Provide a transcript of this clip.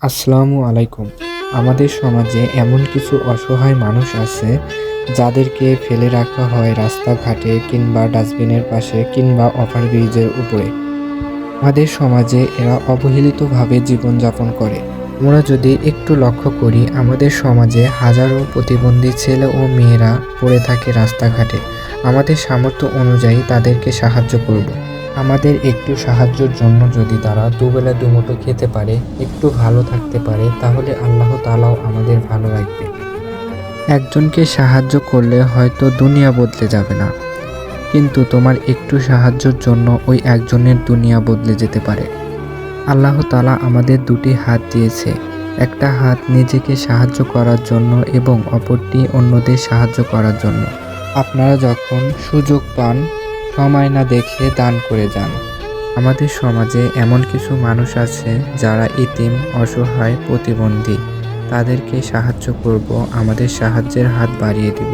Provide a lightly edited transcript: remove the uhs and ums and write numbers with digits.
আসসালামু আলাইকুম। আমাদের সমাজে এমন কিছু অসহায় মানুষ আছে যাদেরকে ফেলে রাখা হয় রাস্তাঘাটে কিংবা ডাস্টবিনের পাশে কিংবা ওভারব্রিজের উপরে। আমাদের সমাজে এরা অবহেলিতভাবে জীবনযাপন করে। আমরা যদি একটু লক্ষ্য করি, আমাদের সমাজে হাজারো প্রতিবন্ধী ছেলে ও মেয়েরা পড়ে থাকে রাস্তাঘাটে। আমাদের সামর্থ্য অনুযায়ী তাদেরকে সাহায্য করব। আমাদের একটু সাহায্যের জন্য যদি তারা দুবেলা দুমুঠো খেতে পারে, একটু ভালো থাকতে পারে, তাহলে আল্লাহ তাআলাও আমাদের ভালো রাখবে। একজনকে সাহায্য করলে হয়তো দুনিয়া বদলে যাবে না, কিন্তু তোমার একটু সাহায্যের জন্য ওই একজনের দুনিয়া বদলে যেতে পারে। আল্লাহ তাআলা আমাদের দুটি হাত দিয়েছে, একটা হাত নিজেকে সাহায্য করার জন্য এবং অপরটি অন্যদের সাহায্য করার জন্য। আপনারা যখন সুযোগ পান, সময় না দেখে দান করে যান। আমাদের সমাজে এমন কিছু মানুষ আছে যারা এতিম, অসহায়, প্রতিবন্ধী। তাদেরকে সাহায্য করব, আমাদের সাহায্যের হাত বাড়িয়ে দিব।